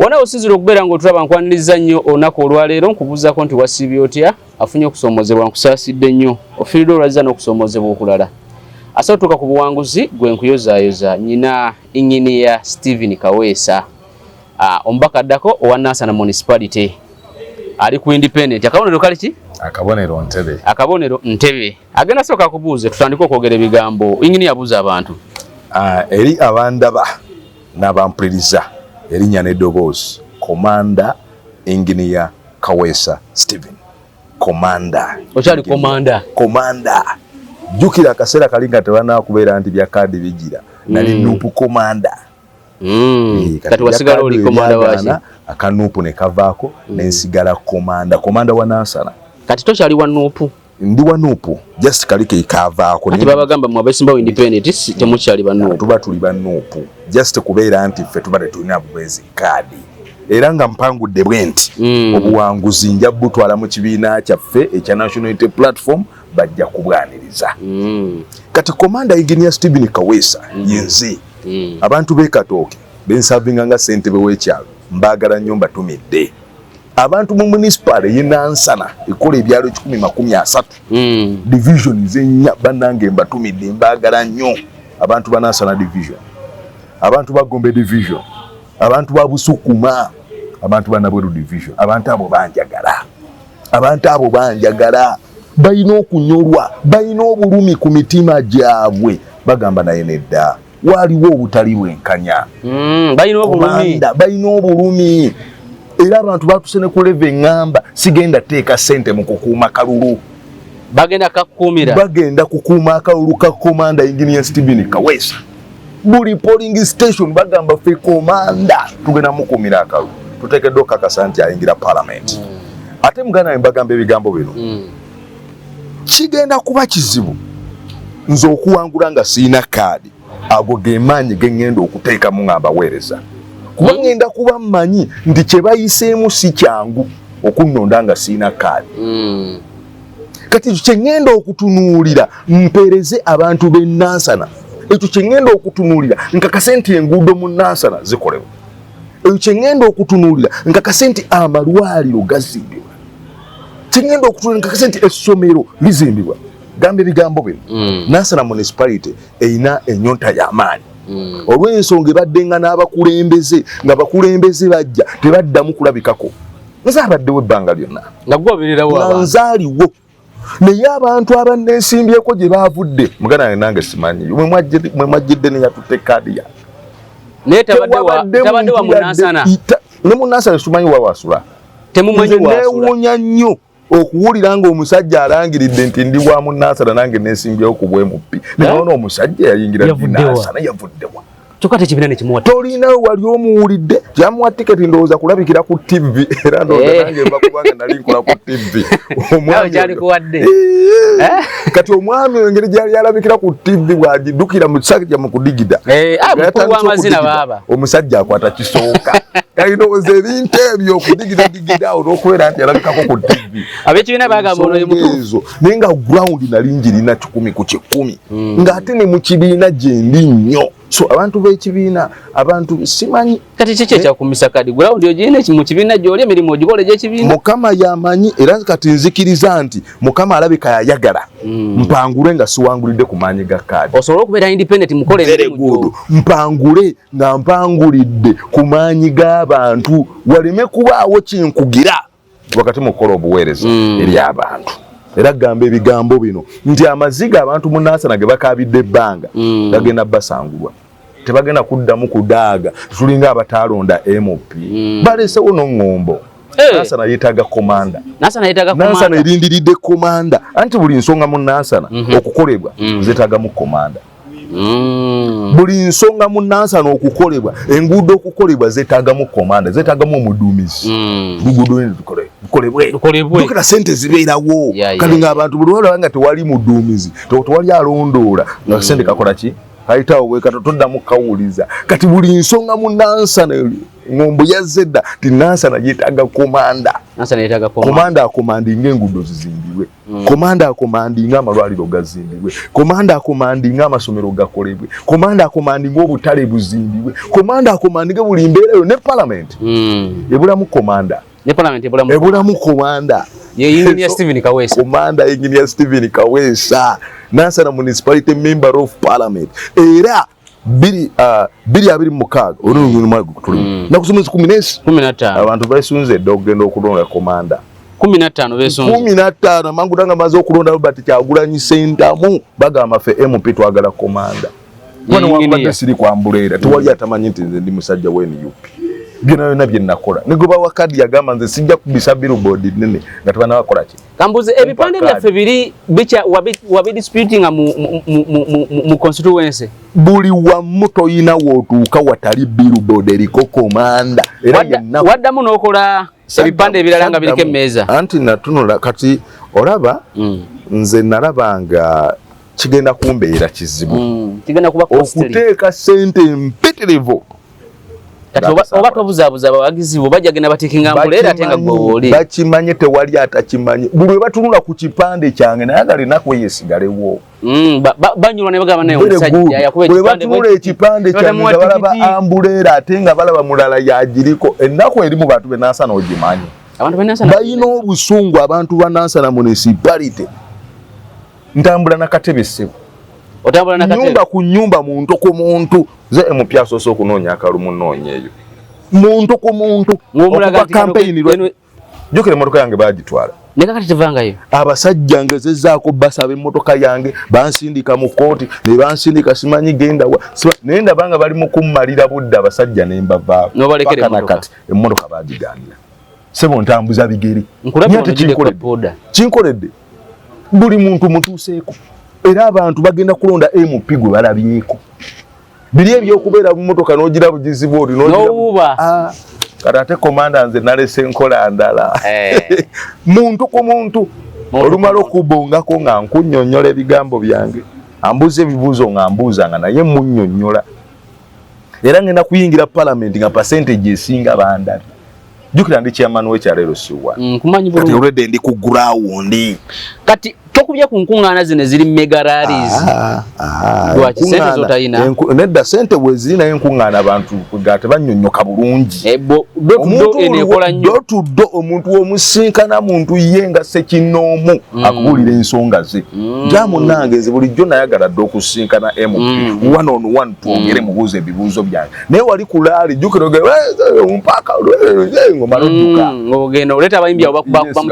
Wana osizira okubeera ng'otulaba nkwaniriza nnyo olunaku olwaleero nkubuuzaako nti wasiibye otya afunye okusoomozebwa nkusaasidde nnyo ofiiridde olwaziza n'okusoomozebwa okulala asatuuka ku buwanguzi gwe nkuyozaayoza nyina Engineer Stephen Kaweesa omubaka addako owa Nansana Municipality ali ku independent akabonero kali ki? Akabonero Ntebe. Akabonero Ntebe. Agenda soka kubuuze tutandike okwogera ebigambo Engineer abuuza abantu. Eri abandaba n'abampuliriza erinnya n'eddoboozi Commander Engineer Kaweesa Stephen. Commander. Okyali commander. Commander. Jukira akaseera kali nga tebanakubeera nti bya kaadi bigira. Nali nuupu commander. Kati wasigala oli commander waki? Akanuupu ne kavaako nensigala commander. Commander wa Nansana. Kati tokyali wa nuupu? Ndi wa nuupu. Just kali ke kavaako. Kati babagamba mu abeesimbawo independent temukyali ba nuupu. Tuba tuli ba nuupu. Just kubeera nti ffe tuba tetulina bwezi kaadi. Era nga mpangudde bwenti obuwanguzi nja butwala mu kibiina kyaffe ekya National Unity Platform bajja kubwaniriza. Kati Commander Engineer Stephen Kaweesa yenze abantu b'ekatooke bensavinga nga ssentebe w'ekyalo mbaagala nnyo mbatumidde. Abantu mu municipal y'e Nansana ekola ebyalo 130 division z'ennya bannange mbatumidde mbaagala nnyo. Abantu ba Nansana division, abantu ba Gombe division, abantu ba Busukuma, abantu ba Nabweru division, abantu abo banjagala. Abantu abo banjagala bayina okunyolwa, bayina obulumi ku mitima gyabwe bagamba naye nedda waliwo obutali bwenkanya. Bayina obulumi. Era abantu batusene ku leve ngamba sigenda teeka sente mu kukuuma kalulu. Bagenda kukuuma akalulu ka Commander Engineer Stephen Kaweesa. Buli polling station bagamba fe Commander tugenda mukuumira akalulu. Tuteekeddwa okakasa nti ayingira Parliament. Ate muganda mbagamba ebigambo bino. Kigenda kuba kizibu nze okuwangula nga siina kaadi. Ago gemaanyi gengenda okuteeka mu ngamba weereza. Kuba ngenda kuba mmanyi nti kye bayiseemu si kyangu okunnonda nga siina kaadi. Kati kye ngenda okutunuulira mpereze abantu b'e Nansana. Ekyo kye ngenda okutunuulira nkakase nti enguudo mu Nansana zikolebwa. Ekyo kye ngenda okutunuulira nkakase nti amalwaliro gazimbibwa. Kye ngenda okutunuulira nkakase nti essomero lizimbibwa. Gamba ebigambo bino. Nansana Municipality eyina ennyonta y'amaanyi. Olw'ensonga ebaddenga n'abakulembeze nga bakulembeze bajja tebaddamu kulabikako. Nzaabaddewo ebbanga lyonna. Nga gwobererawo abantu. Nzaaliwo. Naye abantu abanneesimbyeko gye baavudde mugana nange simanyi. Mwe mwajjidde ne yatutte kaadi ya. Naye tabadde wa mu Nansana. Ne mu Nansana simanyi wa wasula. Temumanyi wasula. Neewuunya nnyo okuwulira ng'omusajja alangiridde nti ndi wa mu Nansana nange neesimbyewo ku bwemupi. Naye omusajja yayingira Nansana yavuddewa. Kyokka tekibiina ne kimuwa. Tolina wali omuwulidde kyamuwa tiketi ndowooza kulabikira ku TV era ndowooza nange mba kubanga nali nkola ku TV. Omwami kyali kuwadde. Kati omwami engeri gyali alabikira ku TV bw'agiddukira mu kisajja mu kudigida. Mukulu w'amazina baaba. Omusajja akwata kisooka. Kali ndowooza ebintu ebyo okudigida awo n'okubeera nti alabikako ku TV. Ab'ekibiina bagamba ono ye mutuufu. Naye nga ground nali ngirina 10 ku 10. Ng'ate ne mu kibiina gye ndi nnyo. So abantu b'ekibiina abantu simanyi kati kiki ekyakumisa kadi ground ogirina mu kibiina gy'oli emirimu ogikola gy'ekibiina. Mukama yamanyi era kati nzikiriza nti Mukama alabika yayagala mpangule nga siwangulidde ku maanyi ga kaadi. Osobola okubeera independent mukole emirimu mpangule nga mpangulidde ku maanyi g'abantu waleme kubaawo kinkugira wakati mu kukola obuweereza eri abantu. Era gamba ebigambo bino nti amaziga abantu mu Nansana ge bakaabidde ebbanga gagenda basangulwa. Tebagenda kuddamu kudaaga tulinga abataalonda MOP. Balesewo n'oŋŋombo. Nansana yeetaaga Commander. Nansana erindiridde Commander. Anti buli nsonga mu Nansana okukolebwa zeetaagamu Commander. Buli nsonga mu Nansana okukolebwa enguudo okukolebwa zeetaagamu Commander. Zeetaagamu omuduumizi. Luguudo lukolebwe. Dukira sente zibeerawo. Kali ng'abantu buli walaba nga tewali muduumizi tewali alondoola nga sente kakola ki? Kayitawo bwe kato toddamu kawuliza. Kati buli nsonga mu Nansana ngombo yazedda Nansana yetaga komanda. Nansana yetaga komanda akomandinga enguudo zizimbibwe. Komanda akomandinga amalwaliro gazimbibwe. Komanda akomandinga amasomero gakolebwe. Komanda akomandinga obutale buzimbibwe. Komanda akomandinga buli mbeera yo ne parliament. Ebulamu komanda. Ne parliament ebulamu komanda. Ye Engineer Stephen Kaweesa. Komanda Engineer Stephen Kaweesa. Nansana municipality member of parliament. Era biri abiri mukaga olungu mwago kutuli nakusomeza 15 abantu basunze dogenda okulonda komanda 15 besunze 15 mangu danga maze okulonda Robert Kyagulanyi Sentamu bagamba fe MP twagala komanda bwana wabadde siri kwambulera tewali atamanyi nti nze ndi musajja w'NUP byonna nakola nigoba wakadi yagamba nze sijja kubisa billboard nene nga tubana bakola ki kambuze ebipande byaffe biri bicha wabi disputing mu constituency buli wa muto yina wotuuka watali billboard eriko komanda era waddamu n'okola ebipande ebirala nga biriko emmeeza anti natunula kati olaba nze nalabanga kigenda kumbeera kizibu kigenda kuba okuteeka sente mpitirivu kati oba tobuzaabuza abawagizi bo bajja genda batekinga mpulera ate nga gwoli bakimanye tewali atakimanyi buli batunula ku kipande kyange nayagala enaku yesigalewo banyulwa ne bagamba naye omusajja yakuba ekipande kyange nga balaba ambulera ate nga balaba mulala yagiriko enaku eri mu bantu be Nansana ogimanyi bayina obusungu abantu ba Nansana municipality ntambula nakatebe ssebo otambula nakatebe nyumba ku nyumba muntu ku muntu ze empya soso okunoonya akalumu noonyeeyo muntu ku muntu ng'omulaga campaign jukire motoka yange bagitwala neka kati tevangayo abasajja ngezezaako basaba emmotoka yange bansindika mu kooti ne bansindika simanyi genda nenda banga bali mu kummalira budde abasajja ne mbavaako nobalekere emmotoka emmotoka bagigaanira sebo ntambuza bigeri kinkoledde buli muntu mutuuseeko era abantu bagenda kulonda MP gwe balabyeko biri ebyokubeera mu motoka n'ogira bugizibu oli n'obuba karate komanda nze nalese nkola ndala muntu ku muntu olumala okubongako nga nkunnyonnyola ebigambo byange ambuza ebibuuzo nga mbuuzanga naye munnyonnyola era ngenda kuyingira parliament nga percentage esinga bandabye jukira ndi chairman w'ekyaleero siwa kumanyi kati already ndi ku ground kati tokubya ku nkungaana zino ziri mega rallies lwaki sente zotayina nedda sente bwe zirina enkungaana abantu nga tebannyonnyoka bulungi dotuddo omuntu w'omusinkana muntu ye nga sekinnoomu akubuulira ensonga ze njamu nange nze bulijjo nayagala dde okusinkana MP one on one twogere mubuuza ebibuuzo byange naye wali ku laali jjukira mpaka ngomala odduka ng'ogenda oleeta abayimbi abo bakubamu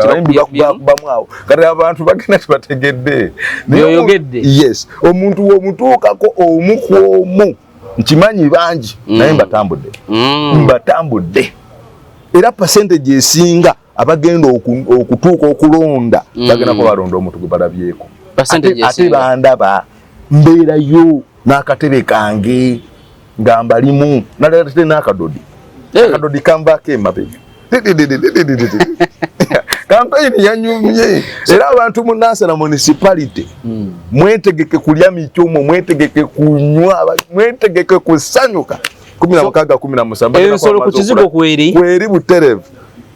kati abantu bagenda bategedde byoyogedde yes omuntu womutuukako omu ku omu nkimanyi bangi naye mbatambudde era percentage esinga abagenda okutuuka okulonda bagenda ko balonda omuntu gwe balabyeko ate bandaba mbeerayo n'akatebe kange nga mbalimu nalete n'akadodi akadodi kanvaako emabega campaign yanyumye era abantu mu Nansana municipality mwetegeke kulya michomo mwetegeke kunywa mwetegeke kusanyuka 16 17 ensolo ku kizigo kweri buterevu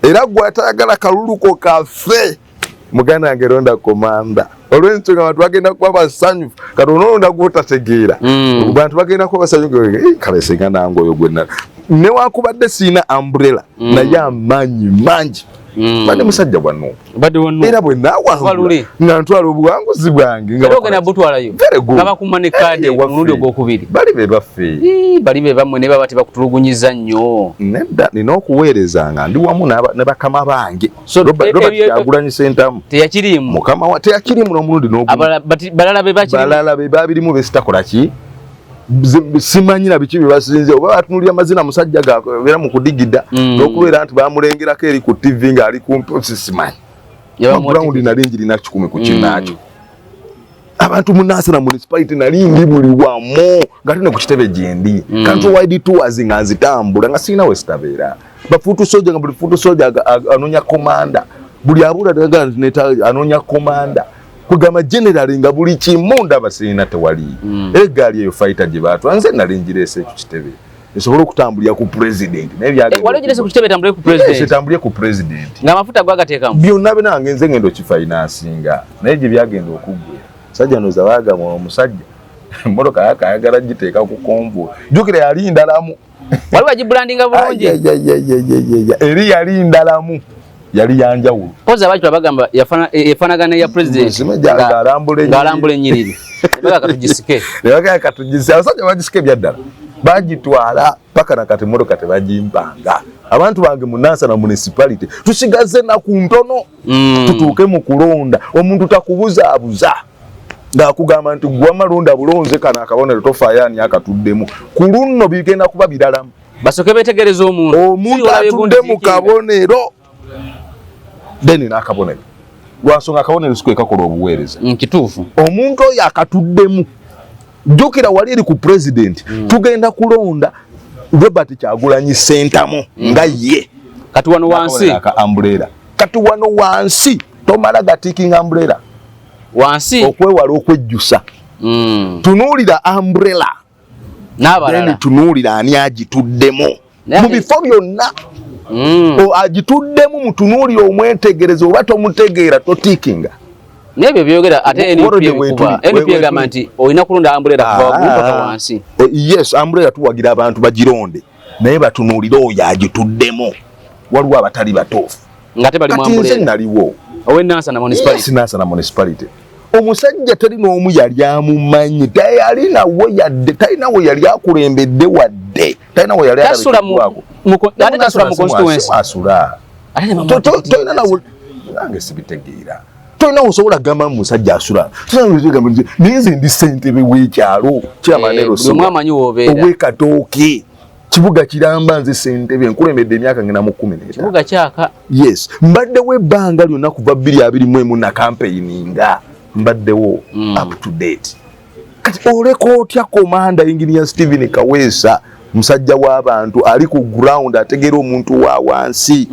era gwatagala kaluluko kafe muganda yangeronda komanda olw'ensonga abantu bagenda kuba basanyufu kati onolonda gw'otategeera abantu bagenda kuba basanyufu kalesenga nange oyo gwenna newakubadde siina umbrella naye amaanyi mangi bade musajja bwano era bwe nawangula nga ntwala obuwanguzi bwange nga butwalayo nga bakumane kadi omulundi ogwokubiri bali be baffe bali be bamwe ne baba tebakutulugunyiza nnyo nedda nina okuweereza nga ndi wamu ne bakama bange Robert Kyagulanyi Sentamu teyakirimu mukama wa teyakirimu n'omulundi balala be babirimu besitakola ki simanyi na biki bibasinze oba atunulya amazina musajja gabeera mu kudigida n'okubeera nti bamulengerako eri ku TV nga ali kumpi simanyi ground nalinjirina 10 ku kinakyo abantu mu Nansana municipality nalingi buli wamu nga tune ku kitebe gyendi countrywide tours nga nzitambula nga sirina we sitabeera bafuutu soja nga buli fuutu soja anonya komanda buli abula daga anonya komanda kugama general nga buli kimu ndaba sirina tewali egaali eyo fighter gye baatwa nze nalinjirese ekyo kitebe esobola okutambulira ku president wali ogirese ku kitebe etambulire ku president etambulire ku president ng'amafuta gwagateekamu byonna bina ngenze ngendo kifinansinga naye gye byagenda okuggwa sajja noza baagamba omusajja emmotoka yakayagala giteeka ku konvo jjukira yali ndalamu wali wagibrandinga bulungi eri yali ndalamu yali yanjawulo poza abaki bagamba yafanagana ya president ng'alambula ennyiriri nebaga katugisike abasajja bagisike byaddala bagitwala paka nakati emmotoka tebagimpanga abantu bange mu Nansana municipality tusigaze naku ntono tutuuke mu kulonda omuntu takubuzaabuza ng'akugamba nti gwa malonda bulonze kana akabonero tofaayani akatuddemu ku lunno bigenda kuba biralamu basoke betegereza omuntu atudde mu kabonero deni n'akabonero lwansonga akabonero siku ekakola obuweereza kituufu omuntu oyo akatuddemu jjukira wali eri ku president tugenda kulonda Robert Kyagulanyi Ssentamu nga ye kati wano wansi umbrella kati wano wansi tomala gatiking umbrella wansi okwewala okwejjusa tunuulira umbrella n'abalala tunuulira ani agituddemu mu bifo byonna agituddemu mutunuulire omwetegereza oba tomutegeera totikinga nebyo byogera ate NPA egamba nti olina kulonda umbrella kuva waggulu paka wansi yes umbrella tuwagira abantu bagironde naye batunuulire oyo agituddemu waliwo abatali batuufu ngate bali mu umbrella naliwo Nansana municipality Nansana municipality omusajja tali n'omu yali amumanyi talina we yali akulembedde wadde talina we yali tasula mu constituency tolina nawe nange sibitegeera tolina osobola kugamba musajja asula naye nze ndi ssentebe w'ekyalo kiramanero mwamanyi wobeera ow'ekatooke kibuga kiramba nze ssentebe nkulembedde emyaka ngena mu 10 kibuga kyaka yes mbaddewo ebbanga lyonna kuva 2024 na campaigninga mbaddewo up to date kati oleka otya komanda engineer Stephen Kaweesa musajja w'abantu ali ku ground ategeera omuntu wa wansi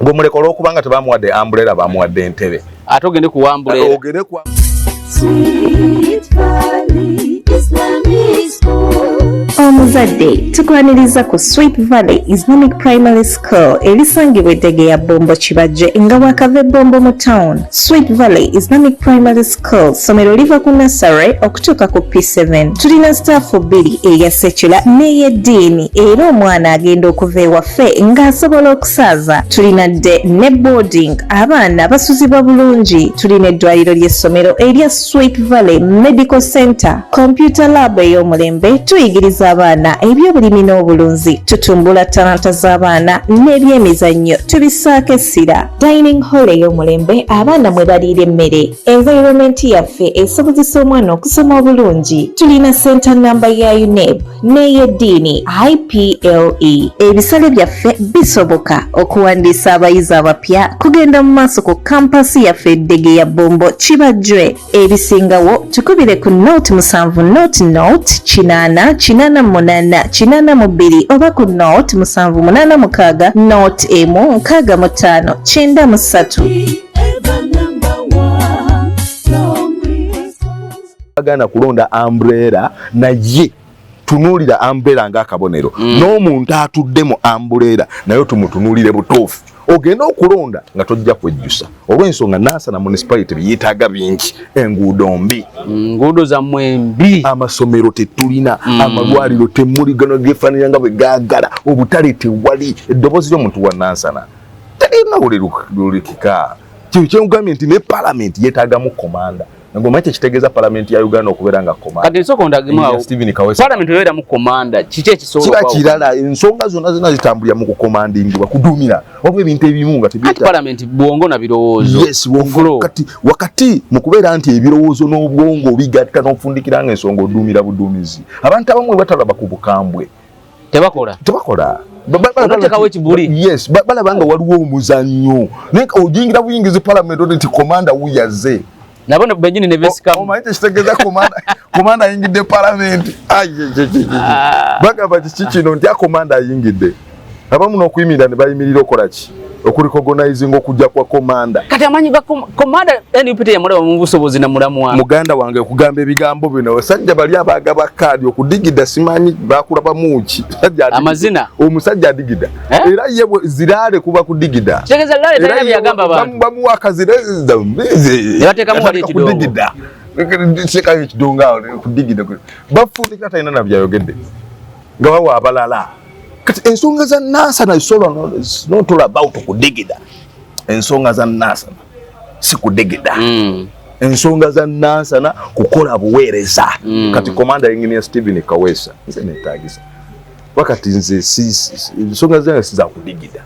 ng'omuleka olw'okubanga tebamuwadde umbrella bamuwadde entebe ate ogende ku umbrella ogende ku Sweet Valley Islamic School. Omuzadde tukwaniriza ku Sweet Valley Islamic Primary School erisangibwa Eddegeya Bombo Kibajje nga wakava Bombo mu town. Sweet Valley Islamic Primary School somero liva ku nursery okutuuka ku P7. Tulina staff 2 eya secular n'ey'eddiini era omwana agenda okuva ewaffe ng'asobola okusaaza. Tulina dde ne boarding abaana basuzibwa bulungi. Tulina eddwaliro ly'essomero erya Sweet Valley Medical Center, computer lab ey'omulembe, tuyigiriza abaana ebyobulimi n'obulunzi, tutumbula talanta z'abaana n'ebyemizannyo tubisaako essira, dining hall ey'omulembe abaana mwe baliira emmere, environment yaffe esobozesa omwana okusoma obulungi. Tulina center namba ya UNEB n'ey'eddiini IPLE. Ebisale byaffe bisoboka okuwandiisa abayizi abapya kugenda mu maaso ku kampasi yaffe Eddegeya Bombo Kibajje. Ebisingawo tukubire ku note 7 note 8888 oba ku note 786 note 16593. Agana kulonda umbrella naye tunuulira umbrella ng'akabonero n'omuntu atuddemu umbrella naye tumutunuulire butuufu. Ogenda okulonda nga tojja kwejjusa olw'ensonga Nansana municipality byetaaga bingi, enguudo mbi, nguudo zammwe mbi, amasomero tetulina, amalwaliro temuli gano geefaanira nga bwe gaagala, obutale tewali. Eddoboozi ly'omuntu wa Nansana terina bulikika. Kino kyengambye nti ne palamenti yeetaagamu komanda. Ngoma kitegeeza palamenti ya Uganda okubeera nga komanda. Kati nsoko ndagimao Stephen Kaweesa palamenti yobeera mu komanda kiki ekisobola kiba kirala ensonga zonna zitambulira mu kukomandingibwa kudumira wabwe ebintu ebimu nga tebita palamenti bwongo na birowoozo. Yes, wakati mu kubeera nti ebirowoozo n'obwongo bigatta n'okufundikira nga ensonga odumira budumizi. Abantu abamwe batalaba ku bukambwe tebakola yes balabanga waliwo omuzannyo naye ojingira buyingizi palamenti nti komanda wuyaze nabona benjini ne vesika omaite kitegeza komanda ayingidde parliament bagamba kiki kino nti akomanda ayingidde abamu n'okuyimira ne bayimirira okola ki okurecognize okujja kwa komanda kati amanyi ga komanda NUP ya mulaba mu busobozi na mulamu wange muganda wange kugamba ebigambo bino basajja bali abagaba kadi okudigida simanyi bakulaba muki amazina omusajja adigida era ye zirale kuba kudigida tegeza lale tayari byagamba abantu bamuwaka zireza yabateka mu wali kidogo kudigida seka ekidonga kudigida bafundika tayina na byayogedde nga bawa abalala kati ensonga za NASA na solo not all about kudigida ensonga za NASA si kudigida ensonga za NASA na kukola buweereza kati commander engineer Stephen Kawesa nze netagisa wakati nze ensonga zange si za kudigida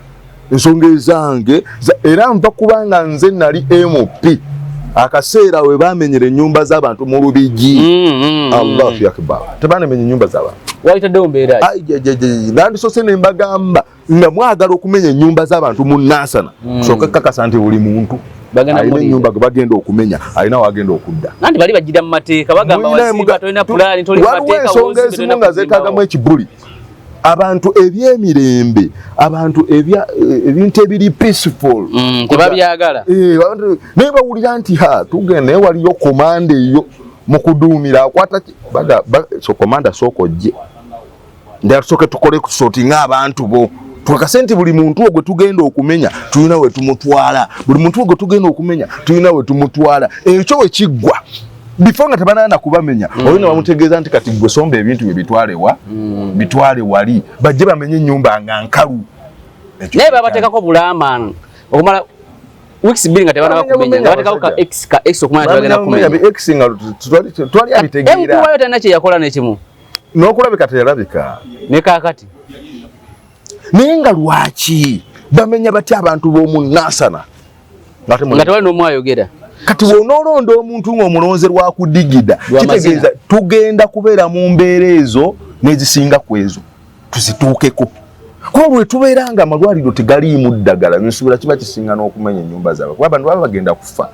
ensonga zange era mpa kubanga nze nali MP akaseera we bamenyere nyumba z'abantu mu Lubigi Allahu Akbar tebamenye nyumba z'abantu waita dombeera nandi sose ne mbagamba nga mwagala okumenya nyumba z'abantu mu NASA soka kakasa nti buli muntu bagenda mu nyumba bagenda okumenya alina wagenda okudda nandi bali bagira mu mateeka bagamba wazimba tolina pulani toli mateeka songa ezimu nga zeetagamu ekibuli abantu ebyemirembe abantu ebintu ebiri peaceful tebabyagala naye bawulira nti tugende waliyo komanda eyo mu kuduumira akwata so komanda soko gye ndasoke tukole kusotinga abantu bo twakasenti buli muntu ogwe tugenda okumenya tulina we tumutwala buli muntu ogwe tugenda okumenya tulina we tumutwala ekyo we kiggwa before nga tebanana kubamenya olina bamutegeeza nti kati gwe somba ebintu bye bitwale wali bajje bamenye nyumba nga nkalu naye babateekako bulama okumala weeks mbili nga tebana bakumenya bateekako ka X okumanya tebagenda kumenya X nga twali abitegeera mkuwayo tena kye yakola n'ekimu n'okulabika teyalabika ne kaakati naye nga lwaki bamenya batya abantu b'omu nasana nga tewali n'omu ayogera kati wonoolonda omuntu ng'omulonzerwa kudigida kitegeeza tugenda kubeera mu mbeera ezo n'ezisinga ku ezo tuzituukeko kuba bwe tubeera nga amalwaliro tegaliimu ddagala nsuubira kiba kisinga n'okumenya ennyumba zaabwe kuba abantu baba bagenda kufa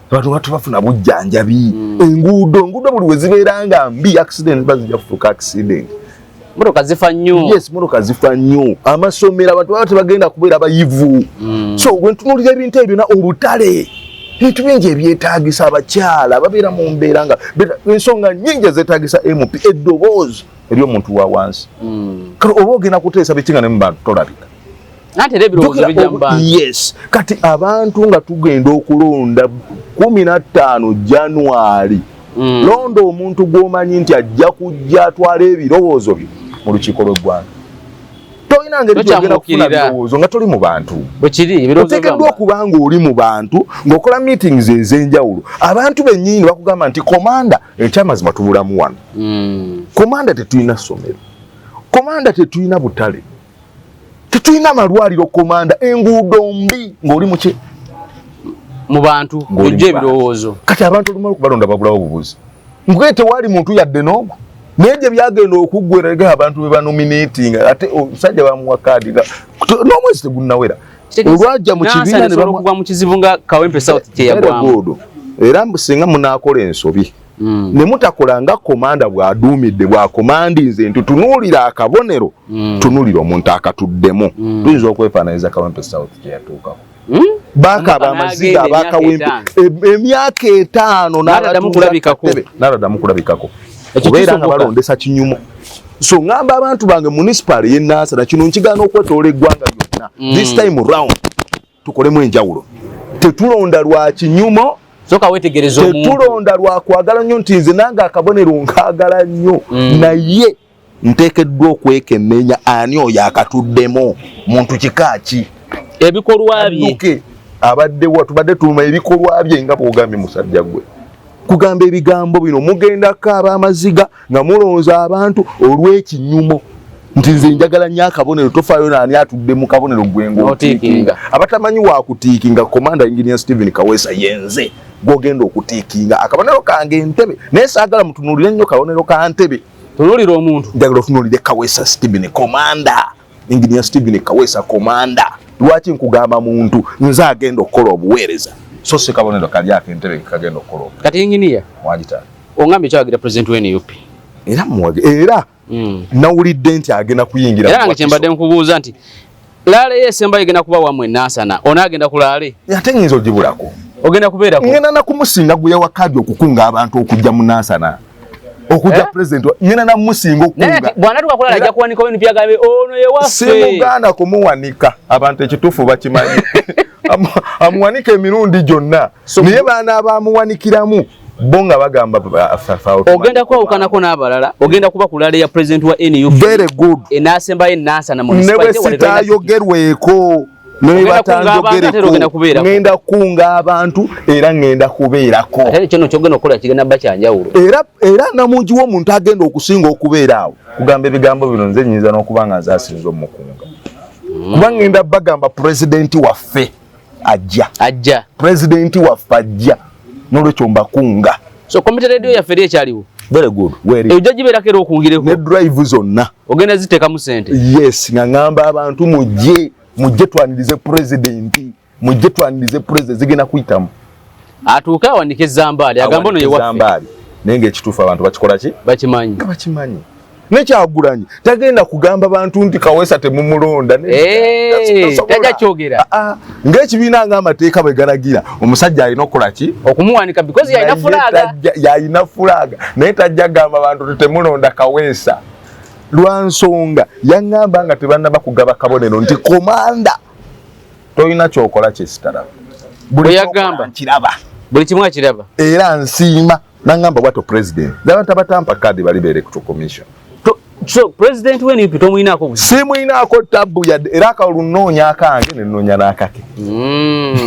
abantu batubafuna bujjanjabi enguudo buli we zibeera nga mbi accident bazijja kufuuka accident motoka zifa nnyo yes motoka zifa nnyo amasomero abantu baba tebagenda kubeera bayivu so bwe ntunuulira ebintu ebyo na obutale bintu bingi ebyetaagisa abakyala babeera mu mbeera nga ensonga nnyingi ezeetaagisa MP eddoboozi ery'omuntu wa wansi kale oba ogenda kuteesa bikinga ne mu bantu tolabika ate era ebirowoozo bijja mu bantu yes kati abantu nga tugenda okulonda 15 January londa omuntu gw'omanyi nti ajja kujja atwala ebirowoozo byo mu lukiiko lw'eggwanga toyina ngeri gyogenda kufuna birowoozo nga toli mu bantu oteekeddwa okuba nga oli mu bantu ng'okola meetings ez'enjawulo abantu bennyini bakugamba nti komanda ekyamazima tubulamu wano komanda tetulina ssomero komanda tetulina butale tetulina malwaliro komanda enguudo mbi ng'oli muki mu bantu ojja ebirowoozo kati abantu olumu okubalonda babulawo obubuzi ngwe tewali muntu yadde n'ogwo naye gye byagenda okuggwerega abantu be banominatinga ate omusajja bamuwa kaadi n'omwezi tegunnawera olwajja mu kibiina ne bamuwa mu kizibu nga Kawempe South kye yagwamu era singa munaakola ensobi ne mutakola nga komanda bw'aduumidde bw'akomandinze nti tunuulira akabonero tunuulira omuntu akatuddemu tuyinza okwefaananiza Kawempe South kye yatuukako bakaba amaziga abakawempe emyaka 5 n'addamu kulabikako kubeera nga balondesa kinyumo so ngamba abantu bange municipal y'e Nansana kino nkigaana okwetoola eggwanga lyonna this time round tukolemu enjawulo tetulonda lwa kinyumo soka wetegereza omuntu tetulonda lwa kwagala nnyo nti nze nange akabonero nkaagala nnyo naye nteekeddwa okwekennenya ani oyo akatuddemu muntu kika ki ebikolwa bye abaddewo tubadde tuluma ebikolwa bye nga bw'ogambye musajja gwe kugamba ebigambo bino mugenda kaaba amaziga nga mulonza abantu olw'ekinyumo nti nze njagala nnyo akabonero tofaayo naani atudde mu kabonero gwengaotiikinga abatamanyi wakutiikinga komanda engineer Stephen Kawesa yenze gwogenda okutiikinga akabonero kange Entebbe naye saagala mutunuulire nnyo kabonero ka Entebbe tunuulire omuntu njagala otunuulire Kawesa Stephen komanda engineer Stephen Kawesa komanda lwaki nkugamba muntu nze agenda okukola obuweereza so si kabonero kali Entebbe kagenda okukola kati engineer mwagita ongambye kyawagira president w'NUP era muwage era nawulidde nti agenda kuyingira era nange kyembadde nkubuuza nti Lale yesemba igenda kuba wamwe nasana onagenda kulale yatengezo jibulako ogenda kubeera ko ngena na kumusinga guya wakadi okukunga abantu okujja munasana okujja president ngena na musinga okukunga bwana tukakulala ajja kuwanika wenu byagabe ono ye waffe simuganda kumuwanika abantu ekitufu bakimanyi amuwanika emirundi gyonna naye baana abamuwanikiramu bonga bagamba ogenda kwawukanako n'abalala ogenda kuba kulala ya president wa NUP very good enasembayo enasana municipality newe sitayogerweko ngenda kunga abantu era ngenda kubeerako ate kino kyogenda okukola kigenda bakyanjawulo era namungi w'omuntu agenda okusinga okubeeraawo kugamba ebigambo bino nze nyinza n'okuba nga nzasinza omukunga kuba ngenda bagamba pulezidenti waffe ajja pulezidenti waffe ajja n'olwekyo mbakunga so komite radio yaffe eri ekyaliwo very good ojja gibeerako era okungireko ne drive zonna ogenda ziteekamu sente yes nga ngamba abantu mujje twanirize pulezidenti zigenda kuyitamu atuuke awanike ezambaali agamba ono ye waffe naye ngaekituufu abantu bakikola ki bakimanyi nekyagulanyi tagenda kugamba abantu nti Kaweesa temumulonda tajja kyogera ng'ekibiina ng'amateeka bwe galagira omusajja alina okukola ki okumuwanika because yalina fulaaga naye tajja gamba abantu temulonda Kaweesa lwa nsonga yaŋŋamba nga tebannaba kugaba kabonero nti komanda tolina kyokola kyesitalaba buli kimu akiraba era nsiima naŋŋamba bwato president abantu abatampa kadi bali beere ku commission so president we NUP tomuyinaako buzi simuyinaako tabu era akalunoonya akange nenoonya n'akake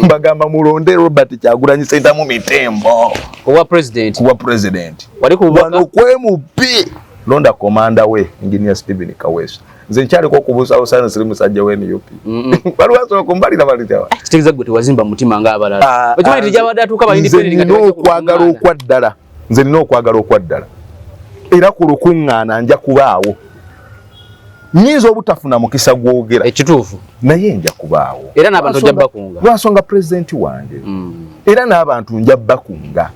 mbagamba mulonde Robert Kyagulanyi Ssentamu Mitembo kuwa president wali wano kwemupi londa komanda we engineer Stephen Kaweesa nze nkyaliko okubuusawo sana siri musajja we NUP waliwo asobola kumbalira balitawa kitegeeza gwe tewazimba mutima ng'abalala okimanyi tijabadde atuuka ba independent nze nina okwagala okwaddala era ku lukuŋŋaana nja kubaawo nyinza obutafuna mukisa gwogera ekituufu naye nja kubaawo era n'abantu ojja bakunga lwansonga pulezidenti wange era n'abantu nja bakunga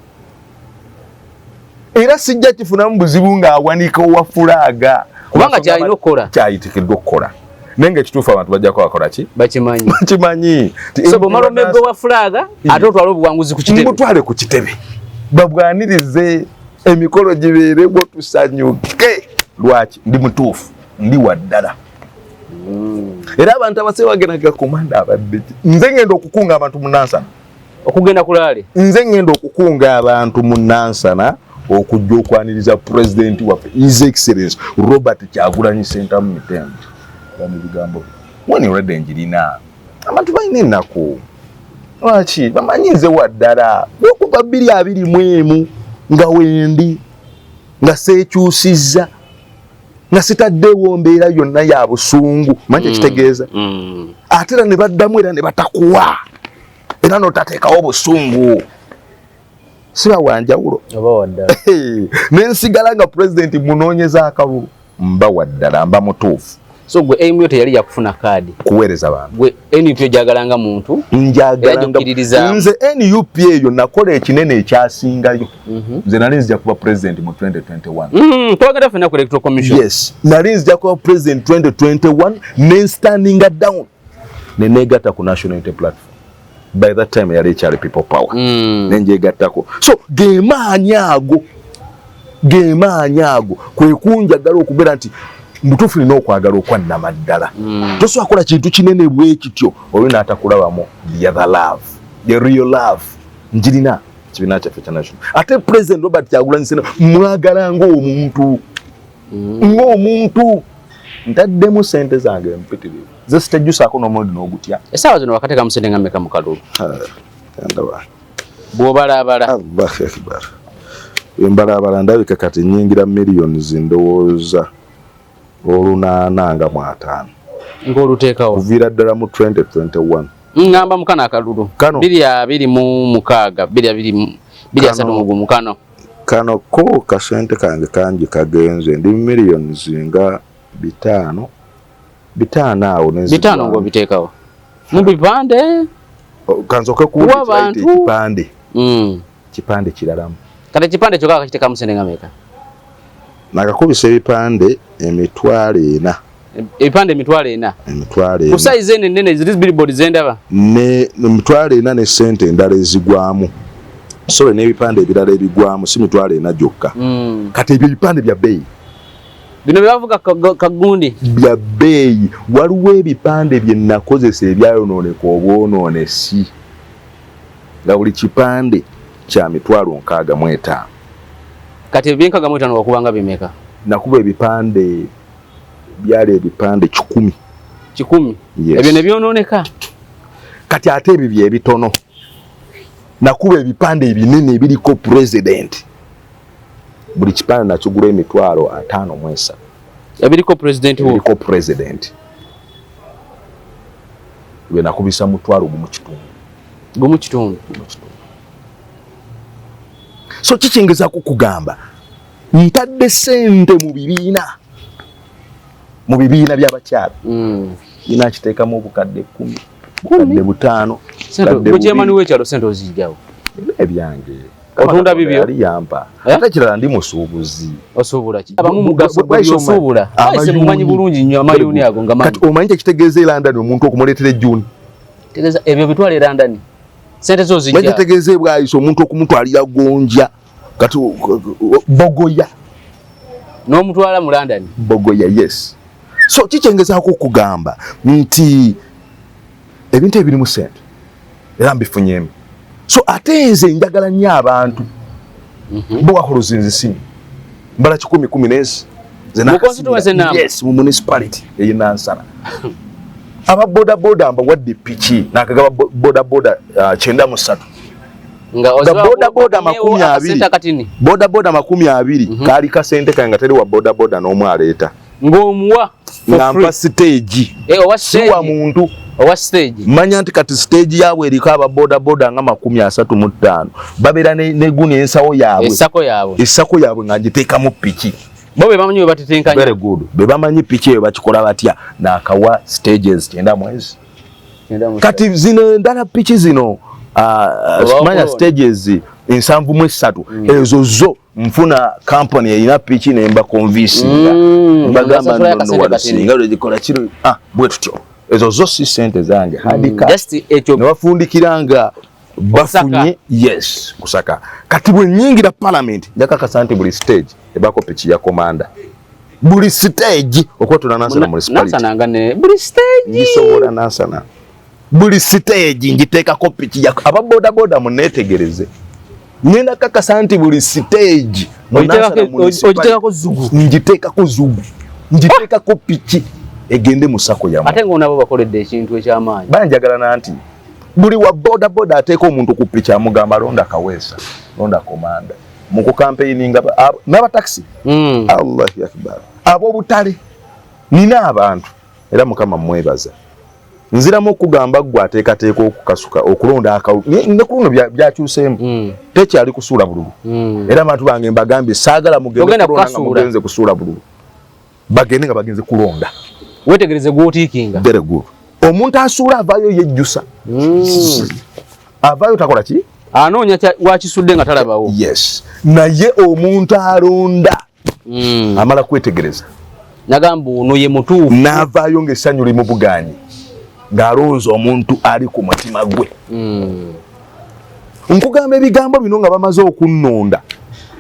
era sijja kifunamu buzibu ng'awanika owa fulaaga kubanga kyalina okukola kyayitikiddwa okukola naye ngaekituufu abantu bajjako bakola ki bakimanyi so bw'omala omebbe owa fulaaga ate otwale obuwanguzi ku kitebe mutwale ku kitebe babwanirize emikolo gibeeremu tusanyuke lwaki ndi mutuufu ndi waddala era abantu abasebe bagendaga komanda abadde nze ngenda okukunga abantu mu Nansana okugenda kulaale nze ngenda okukunga abantu mu Nansana okujja okwaniriza pulezidenti waffe His Excellency Robert Kyagulanyi Ssentamu Mitembo bano bigambo wani redde enjirina abantu balina ennaku lwaki bamanyi nze waddala okuva 2021 nga wendi nga seekyusizza nga sitaddewo mbeera yonna ya busungu manyi kitegeeza ate era ne baddamu era ne batakuwa era n'otateekawo busungu siba wanjawulo nensigala nga pulezidenti munoonyeza akalulu mba waddala mba mutuufu so gwe NUP teyali yakufuna kaadi kuweereza bantu gwe NUP ojagalanga muntu njagalanga nze NUP eyo nakola ekinene ekyasingayo nze nali nzija kuba president mu 2021 twagenda fena ku electoral commission yes nali nzija kuba president 2021 ne standing down ne negatta ku national unity platform by that time yali ekyali people power nenjegattako so gemaanyi ago kwe kunjagala okubeera nti mutuufu nina okwagala okwannamaddala tosobola kukola kintu kinene bwe kityo olwo n'atakulabamu the other love the real love njirina kibiina kyaffe kya national ate president Robert Kyagulanyi Ssentamu mwagala ng'omuntu ntaddemu sente zange mpitirivu ze sitajjusaako n'omulundi n'ogutya essaawa zino wakateeka mu sente nga mmeka mu kalulu bw'obalaabala embalaabala ndabika kati nnyingira millions ndowooza olunana nga mwataano ng'oluteekawo kuviira ddala mu 2021 ngamba mukano akalulu 226 kano ko kasente kange kangi kagenze ndi millions nga 5 awo nezi 5 ng'obiteekawo mu bipande kanzoke kuwa kipande kiralamu kati ekipande kyokka kakiteekamu sente nga meka nakakubisa ebipande emitwalo 4 Ebipande emitwalo 4. Emitwalo 4. Ku size ennene ziri billboard zendaba. Ne emitwalo 4 ne sente endala ezigwamu. So n'ebipande ebirala ebigwamu si mitwalo 4 gyokka. Kati ebyo ebipande bya bbeeyi. Bino byavuga kagundi. Bya bbeeyi. Waliwo ebipande bye nakozesa ebyayonooneka obwonoonesi. Nga buli kipande kya mitwalo 65. Kati ebyenka gamu 5 wakubanga bimeka. Nakuba ebipande byali ebipande 10. 10. Yes. Ebyo ne byonooneka. Kati ate ebyo bye bitono. Nakuba ebipande ebinene ebiriko president. Buli kipande nakigula emitwalo 53. Ebiriko president wo. Ebiriko president. Bwe nakubisa mutwalo gumu kitundu. So kikingeza kukugamba ntadde sente mu bibiina by'abakyala. Inakiteekamu obukadde 10, obukadde 5. Sente chairman w'ekyalo sente ozijjawo. Ebyange. Otunda bibyo. Ali yampa. Ate kirala ndi musuubuzi. Osobola ki? Abamu mugaso osobola. Ase mumanyi bulungi nnyo amayuni ago nga manyi. Kati omanyi kitegeeza London omuntu okumuleetera ejjuni. Tegeeza ebyo bitwale London. Sente zo zijja. Manyi tegeeza bwayise omuntu okumutwalira Gonja. Kati Bogoya. N'omutwala mu London. Bogoya, yes. So kichengezaako okugamba nti ebintu ebiri mu sente era mbifunyemu. So ate nze njagala nnyo abantu bo wakuluzinzi simu mbala 10 nezi yes mu municipality eyinansana aba boda wadde piki nakagaba boda 93 nga boda 20 boda 20 kali kasente kanga teri wa boda n'omwaleeta ng'omuwa ng'ampa stage siwa muntu owa stage manya nti kati stage yaabwe eriko aba boda nga 35 babeera ne guni ensawo yaabwe essako yaabwe nga ngiteekamu piki bo be bamanyi batetenkanya very good be bamanyi piki eyo bakikola batya n'akawa stages 9 mwezi kati zino endala piki zino manya stages 7 ezo zo mfuna company erina piki nemba convincinga mbagamba nno walisinga lwegikola kiro bwe tutyo ezo zo si sente zange handika ne bafundikiranga bafunye yes kusaka kati bwe nyingira parliament jakakasa nti buli stage ebako piki ya komanda buli stage okwatula nansana municipality nansana buli stage ngisobola nansana buli stage ngiteekako piki ya aba boda munetegereze nenda kakasa nti buli stage ogitekako zugu ngiteekako piki egende musako yamu ate ng'onabo bakoledde ekintu eky'amaanyi banjagala nanti buli wa boda ateeka omuntu ku piki amugamba londa kaweesa londa komanda mu kukampeininga n'abataxi Allahu akbar ab'obutale nina abantu era mukama mwebaza nziramu okugamba gwe ateekateeka okukasuka okulonda ne ku luno byakyuseemu tekyali kusuula bululu era abantu bange mbagambye saagala mugende kulonda nga mugenze kusuula bululu bagende nga bagenze kulonda wetegereze gw'otiikinga very good omuntu asuula avaayo yejjusa avaayo takola ki anoonya wakisudde nga talabawo yes naye omuntu alonda amala kwetegereza nagamba ono ye mutuufu n'avaayo ng'essanyu limubugaanye ng'alonza omuntu ali ku mutima gwe nkugamba ebigambo bino nga bamaze okunnonda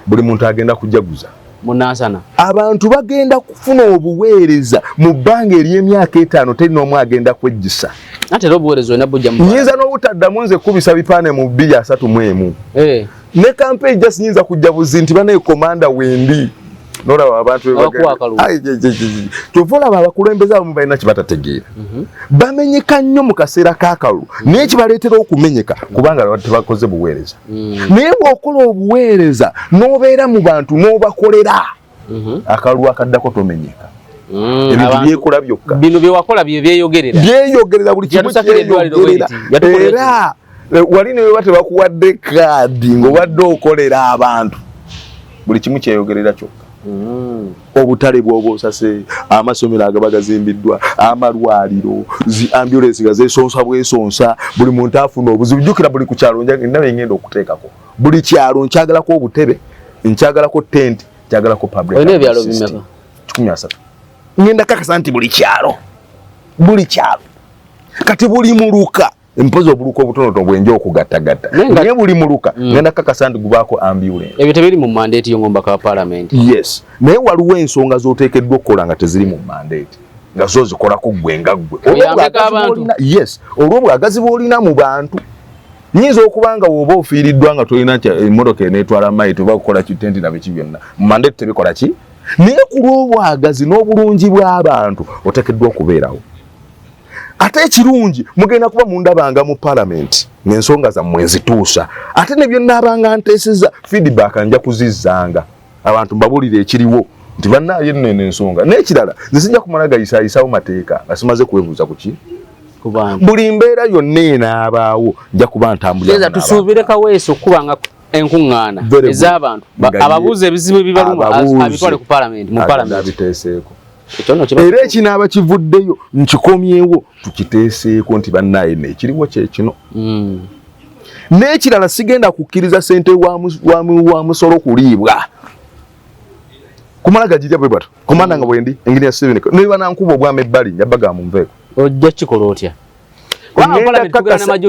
buli muntu agenda kujaguza munansana abantu bagenda kufuna obuweereza mu bbanga ery'emyaka 5 teri n'omu agenda kwejjusa ate obuweereza olina bujja nyinza n'obutaddamu nze kubisa bipaane mu 231 ne campaign just nyinza kujja buzi nti banaye komanda wendi nolaba abantu kyova abakulembeze abamu balina kibatategeera bamenyeka nnyo mu kaseera k'akalulu naye kibaleetera okumenyeka kubanga tebakoze buweereza naye bw'okola obuweereza n'obeera mu bantu n'obakolera akalulu akaddako tomenyeka ebintu byekola byokka bino byewakola byeyogerera buli kimu kyeyogerera era wali ne beba tebakuwadde kaadi ng'obadde okolera abantu buli kimu kyeyogerera kyokka obutale bw'oba osase amasomero agaba gazimbiddwa amalwaliro zi ambulance gazesonsa bwesonsa buli muntu afuna obuzibu jjukira buli ku kyalo ndabe ngenda okuteekako buli kyalo nkyagalako obutebe nkyagalako tent nkyagalako public olina ebyalo bimeka 13 ngenda kakasa nti buli kyalo kati buli muluka empozo obuluko obutonotono bwenje okugattagatta naye buli muluka ngenda kakasa nti gubaako ambulance ebyo tebiri mu mandate y'omubaka wa parliament. Yes, naye waliwo ensonga z'oteekeddwa okukola nga teziri mu mandate nga zo zikolako gwe nga gwe yes olw'obwagazi bw'olina mu bantu. Nyinza okubanga woba ofiiriddwa nga tolina emmotoka eneetwala maiti oba kukola kitenti na biki byonna mu mandate tebikola ki, naye ku lw'obwagazi n'obulungi bw'abantu oteekeddwa okubeerawo. Ate ekirungi mugenda kuba mundabanga mu parliament n'ensonga zammwe ezituusa, ate ne byonnaabanga nteeseza feedback nja kuzizzanga abantu mbabulire ekiriwo nti bannaaye nno ensonga. N'ekirala nze sijja kumala gayisaayisaawo mateeka nga simaze kwebuuza ku ki buli mbeera yonna enaabaawo nja kuba ntambulira. Tusuubire Kaweesa okubanga enkuŋŋaana ez'abantu ababuuza ebizibu ebibaluma abitwale ku parliament mu parliament abiteeseeko. Era ekinaaba kivuddeyo nkikomyewo tukiteeseeko nti bannaaye ekiriwo kyekino. N'ekirala sigenda kukkiriza ssente wa musolo kuliibwa kumala gajirya bwe bato komanda nga bwendi Engineer Steven niba nankuba obwama ebbali njabaga mu nveeko ojja kikola otya?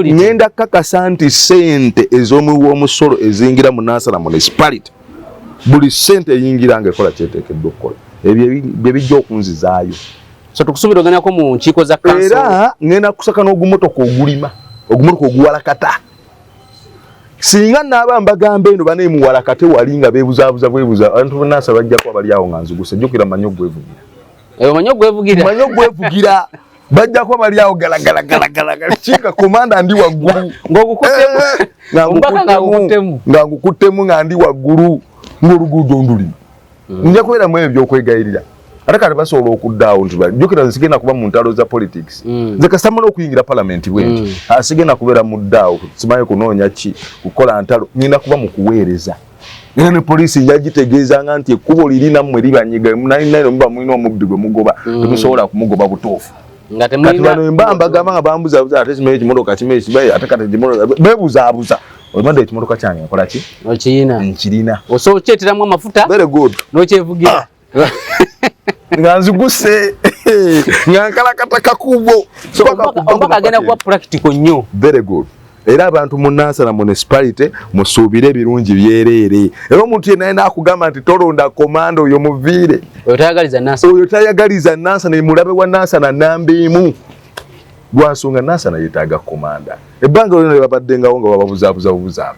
Ngenda kakasa nti ssente ez'omusolo ezingira mu Nansana municipality buli ssente eyingira ng'ekola kyeteekeddwa okukola ebyo bye bijja okunzizaayo. So tukusuubira ogendako mu nkiiko za council. Era ngenda kusaka n'ogumotoka ogulima ogumotoka oguwalakata. Singa naaba mbagamba eno bane muwalakate wali nga beebuzaabuza abantu bonnansa bajja kuba bali awo nga nzuguse jjukira manyo gwevugira. Manyo gwevugira bajja kuba bali awo galagala kinga komanda ndi waggulu nga ngukuttemu nga ndi waggulu ng'oluguudo ndulima. Nja kubeera mu ebyo okwegayirira ate kati basobola okuddaawo nti jjukira nze sigenda kuba mu ntalo za politics nze kasamala okuyingira palamenti bwenti sigenda kubeera mu ddaawo simanyi kunoonya ki kukola ntalo ngenda kuba mu kuweereza. Era ne poliisi nja gitegeezanga nti ekkubo lirina mmwe libanyiga nayo muba mulina omubbi gwe mugoba temusobola kumugoba butuufu. Kati bano mbagamba nga bambuzabuza ate kimanyi ekimotoka kimeki ate kati beebuzaabuza olumadde ekimotoka kyange nkola ki nkirina osobola okyeteramu amafuta very good n'okyevugira nga nziguse nga nkalakata kakubo ombaka agenda kuba practical nnyo. Very good. Era abantu mu Nansana municipality musuubire ebirungi byereere. Era omuntu yenna ayina akugamba nti tolonda komanda oyo muviire oyo tayagaliza Nansana mulabe wa Nansana namba emu lwansonga Nansana yeetaaga komanda. Ebbanga lyonna lye babaddengawo nga bababuzaabuza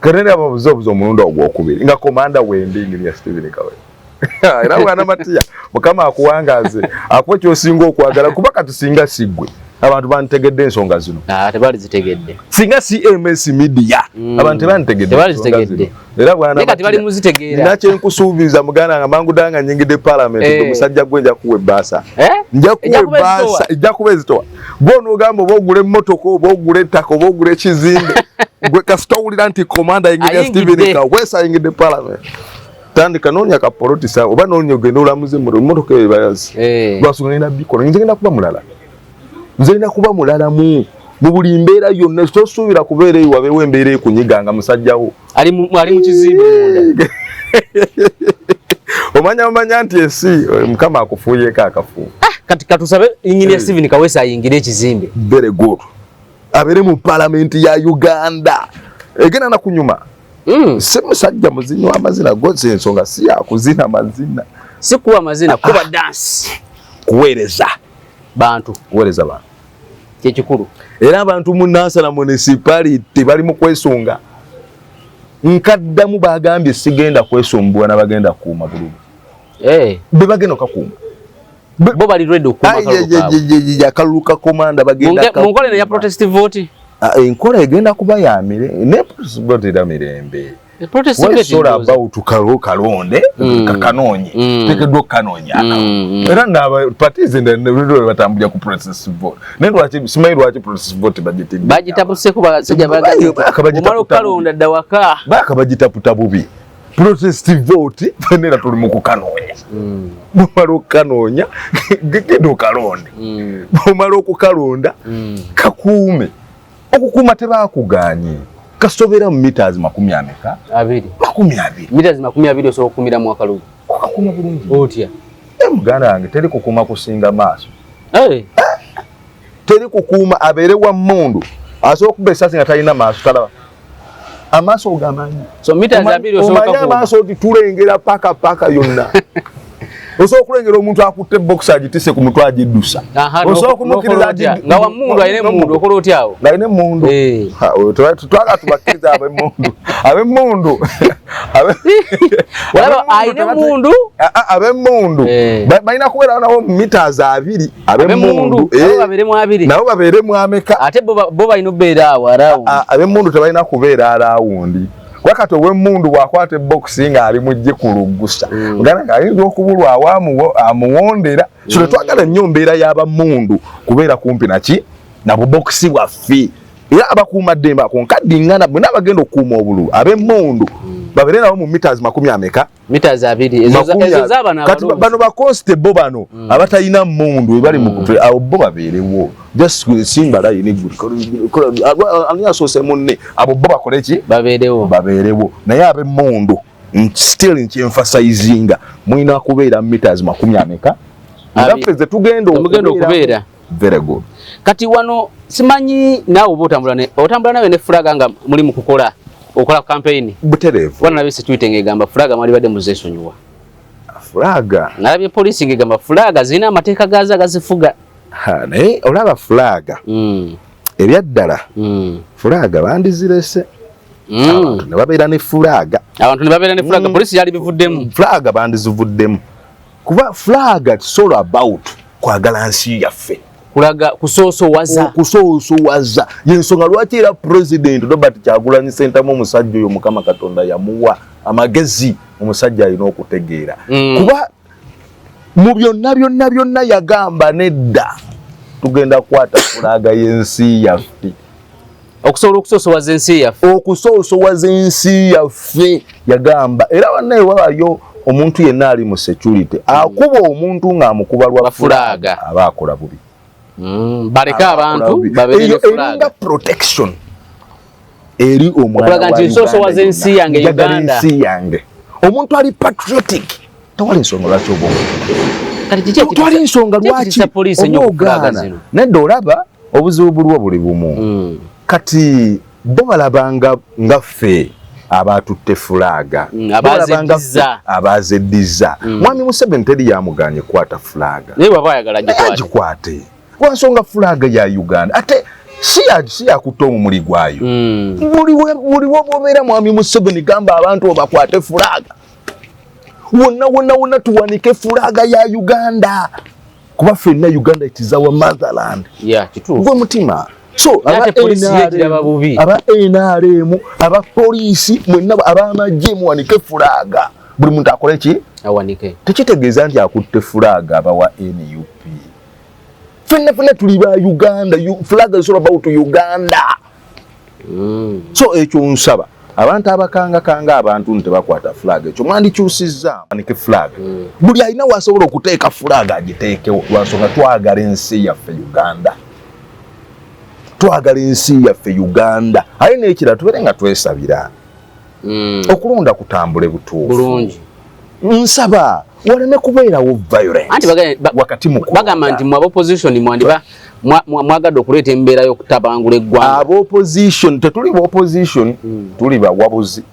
kale ne bababuzaabuza omulundi ogwokubiri nga komanda wendi Engineer Steven Kaweesa. Era bwana Matiya Mukama akuwangaaze akuwa ky'osinga okwagala kuba kati singa siggwe abantu bantegedde ensonga zino. Tebali zitegedde. Singa CMS media abantu tebantegedde. Era bwana kati bali muzitegeera. Nina kyenkusuubiza muganda nga mangu danga nyingide parliament musajja gwe nja kuwa ebbasa. Nja kuwa ebbasa ejja kuba ezitowa. Bono ogamba oba ogule emmotoka oba ogule ettaka oba ogule ekizimbe gwe kasita owulira nti komanda Engineer Steven Kaweesa ayingidde parliament. Tandika noonya kapolitisa oba noonya ogenda olamuze emmotoka eyo bayazi. Lwasonga nina bikola nze ngenda kuba mulala. Nze nina kuba mulalamu mu buli mbeera yonna tosuubira kubeera eyo wabeewo embeera ekunyiganga musajjawo ali mu kizimbe munda. Omanya nti ensi Mukama akufuuyeko akafuufu. Kati katusabe Engineer Steven Kaweesa ayingire ekizimbe. Very good. Abeere mu palamenti ya Uganda egenda na kunyuma. Si musajja muzinyi w'amazina gose ensonga si yakuzina mazina si kuba mazina kuba dance kuweereza bantu kyekikulu. Era abantu mu Nansana municipality bali mu kwesunga nkaddamu bagambye sigenda kwesumbuwa n'abagenda kuuma bulungi be bagenda okukuuma bo bali ready okukuuma akalulu ka komanda bagenda mu nkola ya protest vote. Enkola egenda kuba ya ne protest vote era mirembe. Wesola about kalonde kakanoonye tekeddwa okukanoonya era n'aba parties endala batambulira ku protest vote naye lwaki simanyi lwaki protest vote bagitapuseeko basajja omala okukalonda dda waka bakabagitaputa bubi. Protest vote fenera tuli mu kukanoonya bwomala okukanoonya genda okalonde bwomala okukalonda kakuume okukuuma tebakuganye kasobera mu meters 20 meters 20 osobola okukumira mu akalulu okakuma bulungi otya Muganda wange teri kukuuma kusinga maaso. Teri kukuuma abeere wa mmundu asobola okuba essasi nga talina maaso talaba. Amaaso ogamanyi. So meters abiri osoboka kuba. Omanyi amaaso tulengera paka yonna. Osobola okulengera omuntu akutte box agitise ku mutwe agiddusa. Osobola okumukiriza nga wa mmundu ayine mmundu okola otya awo. Ngayine mmundu. Twagala tubakkiriza ab'emmundu. Walaba ayine mmundu. Ab'emmundu. Balina kubeera nabo meters abiri. Ab'emmundu. Nabo babeeremu ameka. Ate bo balina okubeera awo arawundi. Ab'emmundu tebalina kubeera arawundi. Wakati w'emmundu bw'akwata boxing nga ali mujje kuluggusa. Ngana ayinza okubulwa awamu amuwondera. So twagala nnyo mbeera y'abammundu kubeera kumpi naki na buboxi bwaffe. Era abakuuma ddembe akonkaddiŋŋana bonna abagenda okukuuma obululu ab'emmundu babeere nabo mu meters 20 meters 2 ezo z'abana kati bano ba constable bano abatalina mmundu bali mu kutre abo bo babeerewo just simba line good ani asose munne abo bo bakole ki babeerewo naye ab'emmundu still emphasizinga mwina kubeera meters 20 ngaffe tugenda okubeera very good. Kati wano simanyi naawe otambula nawe ne flaga nga muli mu kukola okola campaign buterevu wana nabise tweet ngegamba flaga mali badde muzesonyiwa flaga nalabye police ngegamba flaga zina amateeka gaza gazifuga naye olaba flaga ebyaddala flaga bandizirese abantu ne babeera ne flaga police yali bivuddemu flaga bandizivuddemu kuba flaga it's all about kwagala nsi yaffe kulaga kusoosowaza yensonga lwaki era president Robert Kyagulanyi Ssentamu omusajja oyo Mukama Katonda yamuwa amagezi omusajja alina okutegeera kuba mu byonna yagamba nedda tugenda kukwata fulaga y'ensi yaffe okusoosowaza ensi yaffe yagamba era wannaye wabayo omuntu yenna ali mu security akuba omuntu ng'amukuba lwa fulaga aba akola bubi bareka abantu babeere fulaga protection eri omwana wa nsosowaza ensi yange Uganda omuntu ali patriotic tawali nsonga lwaki tawali nsonga lwaki nedda olaba obuzibu buliwo buli bumu kati bo balabanga ngaffe abatutte fulaga abazeddiza mwami Museveni teri yamuganye kwata fulaga naye baba ayagala gikwate wansonga fulaga ya Uganda ate si yakuta omumuli gwayo buliwo bobeera mwami Museveni gamba abantu obakwate fulaga wonna tuwanike fulaga ya Uganda kuba ffenna Uganda it is our motherland gwe mutima so aba NRM aba police mwenna abamagye muwanike fulaga buli muntu akole ki awanike tekitegeeza nti akutte fulaga abawa NUP ffenna tuli ba Uganda fulaga is all about Uganda so ekyo nsaba abantu abakanga abantu ntebakwata fulaga ekyo mwandikyusizza wanike fulaga buli alina wasobola okuteeka fulaga agiteekewo lwansonga twagala ensi yaffe Uganda Uganda aye n'ekira tubeere nga twesabira okulonda kutambule butuufu bulungi nsaba waleme kubeerawo violence wakati bagamba nti mu opposition mwagadde okuleeta embeera y'okutabangula eggwanga opposition tetuli ba opposition tuli bawabuzi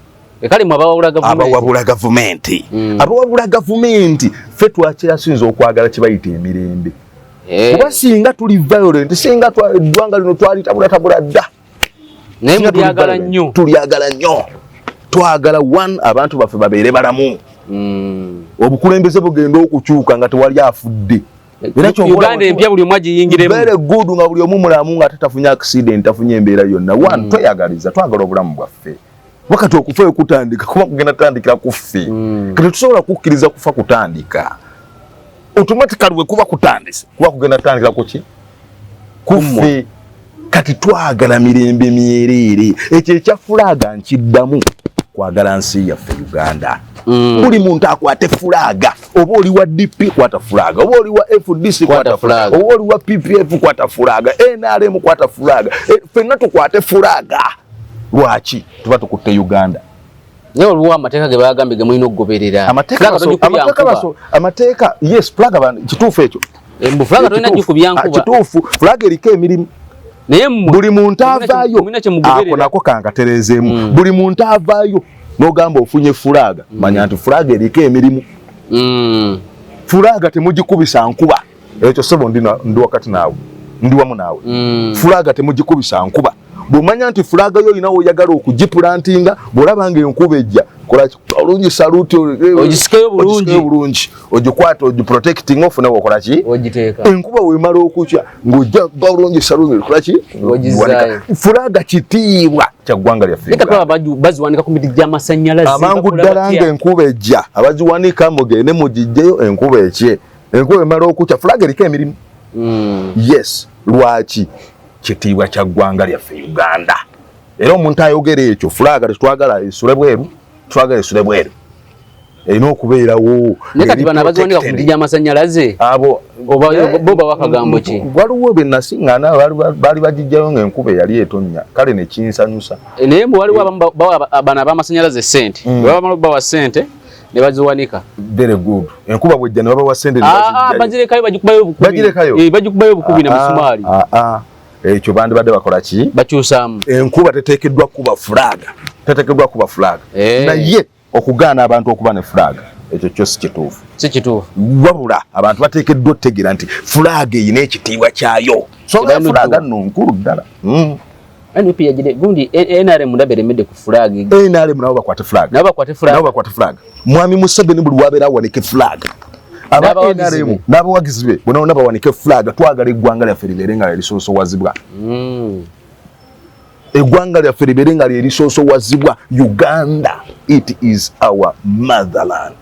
ekali mu abawabula gavumenti abawabula gavumenti ffe twakirasinza okwagala kye emirembe kuba singa tuli violent singa eggwanga lino twalitabulatabula dda naye tulyagala nnyo twagala one abantu baffe babeere balamu obukulembeze bugenda okukyuka nga tewali afudde Uganda empya buli omu agiyingiremu very good nga buli omu mulamu nga tatafunye accident tafunye embeera yonna one tweyagaliza twagala obulamu bwaffe wakati okufa okutandika kuba kugenda tandikira kuffe kati tusobola kukkiriza kufa kutandika automatically we kuba kutandise kuba kugenda tandikira kuki kuffe kati twagala mirembe myerere ekyo ekya fulaga nkiddamu kwagala nsi yaffe Uganda buli muntu akwate fulaga oba oli wa DP kwata fulaga oba oli wa FDC kwata fulaga oba oli wa PPF kwata fulaga NRM kwata fulaga ffenna tukwate fulaga lwaki tuba tukutte Uganda Nyo luwa amateeka ge bagambe ge mulina okugoberera. Amateeka yes flag abantu kituufu ekyo. Embu flag tolina gikubyankuba. Kituufu flag eriko emirimu. Naye mmwe buli muntu avaayo ako nako kangatereezeemu. Buli muntu avaayo n'ogamba ofunye flag manya nti flag eriko emirimu. Flag temugikubisa nkuba. Ekyo sebo ndi wakati naawe. Ndi wamu naawe. Flag temugikubisa nkuba. Bumanya nti flag yo inawo oyagala okugiplantinga bolaba nga enkuba ejja kola olungi salute ogisikeyo bulungi ogikwata ogiprotecting off nawo kola ki ogiteeka enkuba we mala okutya ngojja bulungi salute kola ki ogizayo flag kitiibwa kya gwanga lya Afrika eka kwa baziwanika ku miti gy'amasannyalaze amangu ddala nga enkuba ejja abaziwanika mugende mugijjeyo enkuba ekye enkuba emala okutya flag eriko emirimu yes lwaki kitiibwa kya gwanga lyaffe Uganda. Era omuntu ayogera ekyo flag tetwagala esule bweru, twagala esule bweru. Erina okubeerawo. Ne kati bana baziwanika ku miti gy'amasannyalaze abo boba wakagambo ki? Waliwo be nasingana bali bagijjayo ng'enkuba yali etonnya kale ne kinsanyusa. Naye mbu waliwo abana b'amasannyalaze ssente. Baba bawa ssente ne baziwanika. Very good. Enkuba bwejja ne babawa ssente ne bazijjayo. Bagirekayo bagikubayo obukubi. Bagirekayo? Bagikubayo obukubi na misumali. Ekyo bandi badde bakola ki bakyusaamu enkuba teteekeddwa kuba flag naye okugaana abantu okuba ne flag ekyo kyo si kituufu wabula abantu bateekeddwa otegeera nti flag eyina ekitiibwa kyayo songa flag nno nkulu ddala NUP yagire gundi NRM ndabe remede ku flag NRM nabo bakwate flag mwami Museveni buli wabeera awanike flag aba NRM n'abawagizi be bona bawanike flag twagala eggwanga lyaffe libeere nga lisoosowazibwa eggwanga lyaffe libeere nga lisoosowazibwa Uganda it is our motherland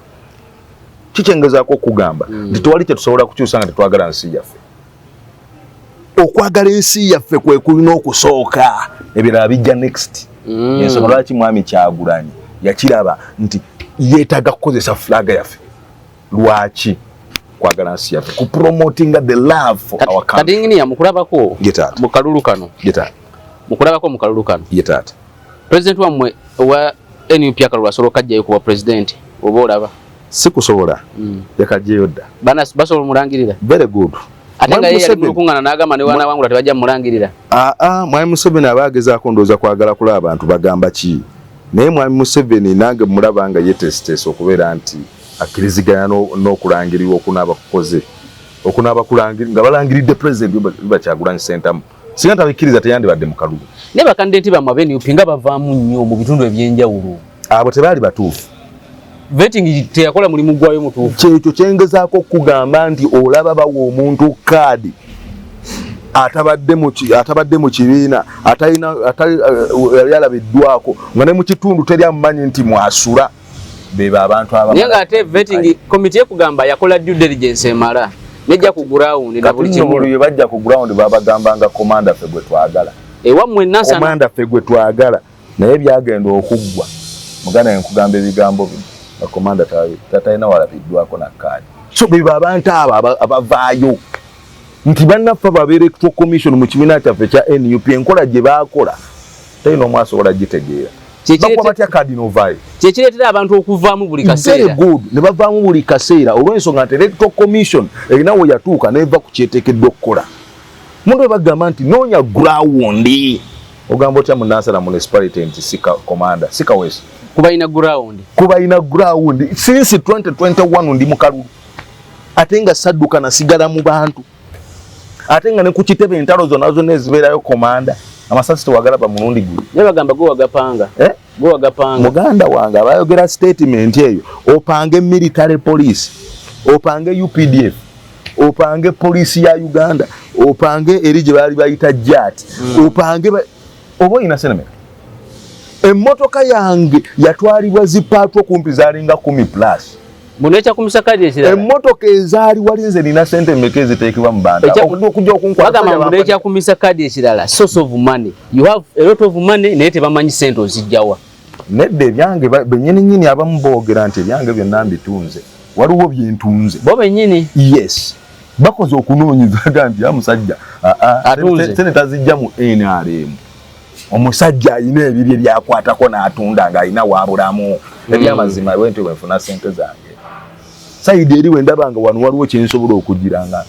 kikyengezaako okugamba nti tewali kyetusobola kukyusa nga tetwagala nsi yaffe okwagala ensi yaffe kwe kulina okusooka ebirala bijja next ensonga lwaki mwami Kyagulanyi yakiraba nti yeetaaga kukozesa flag yaffe lwaki kwagala nsi yaffe ku promoting the love for our country kati ngini ya mukulabako mu kalulu kano president wamwe wa NUP akalulu asobola kajjayo kuba president oba olaba sikusobola yakajjayo dda basobola mulangirira very good ate nga yali mulukungana n'agamba ne wana wangula tebajja mulangirira mwami Museveni abagezaako ndowooza kwagala kulaba abantu bagamba ki naye mwami Museveni nange mulaba nga yetesitesa okubeera nti akkiriziganya n'okulangirirwa okunaaba kukoze okunaaba kulangirirwa nga balangiridde president Kyagulanyi Ssentamu singa tabikkiriza teyandibadde mu kalulu ne bakandideti bamwe ab'NUP nga bavaamu nnyo mu bitundu ebyenjawulo abo tebaali batuufu vetting teyakola mulimu gwayo mutuufu kyekyo kyengezaako okugamba nti olaba bawa omuntu kaadi atabadde mu kibiina yali alabiddwako nga ne mu kitundu teri amumanyi nti mwasula beba abantu naye nga ate vetting committee ekugamba yakola due diligence emala nejja ku ground na buli kimu bajja ku ground babagambanga komanda ffe gwe twagala ewammwe nasa komanda ffe gwe twagala naye byagenda okuggwa mugana enkugamba ebigambo bino komanda tatalina walabiddwako na kaadi so beba abantu abo abavaayo nti bannaffe babeera electoral commission mu kibiina kyaffe kya NUP enkola gye baakola talina omu asobola gitegeera bakuba batya kaadi novaayo kyekireetera abantu okuvaamu buli kaseera ne bavaamu buli kaseera olw'ensonga nti electoral commission erina we yatuuka neva ku kyeteekeddwa okukola muntu we bagamba nti noonya ground ogamba otya munansala municipality nti sika komanda sika wesi kuba ina ground since 2021 ndi mu kalulu ate nga sadduka nasigala mu bantu ate nga ne ku kitebe entalo zonna ezibeerayo komanda amasasi tewagalaba mulundi guno naye bagamba go wagapanga muganda wange abayogera statement eyo opange military police opange UPDF opange police ya Uganda opange eri gye baali bayita JAT opange oba oyina senemeka emmotoka yange yatwalibwa zipaatwa kumpi zalinga 10+. Munecha kumisa kadi ekirala. Emmotoka ezaali walinze nina sente mmeka eziteekebwa mu banda. Okujja okunkwata. Bagamba munecha kumisa kadi ekirala. Source of money. You have a lot of money naye tebamanyi sente ozijjawa. Nedde ebyange bennyini abamu boogera nti ebyange byonna mbitunze. Waliwo byentunze. Bo bennyini. Yes. Bakoze okunoonyeza nti ya musajja. Atunze. Sente tazijja mu NRM. omusajja ayina ebibye byakwatako n'atunda ng'alina waabulamu ebyamazima wente wenfuna sente zange sayidi eri wendaba nga wano waliwo kyensobola okugiranga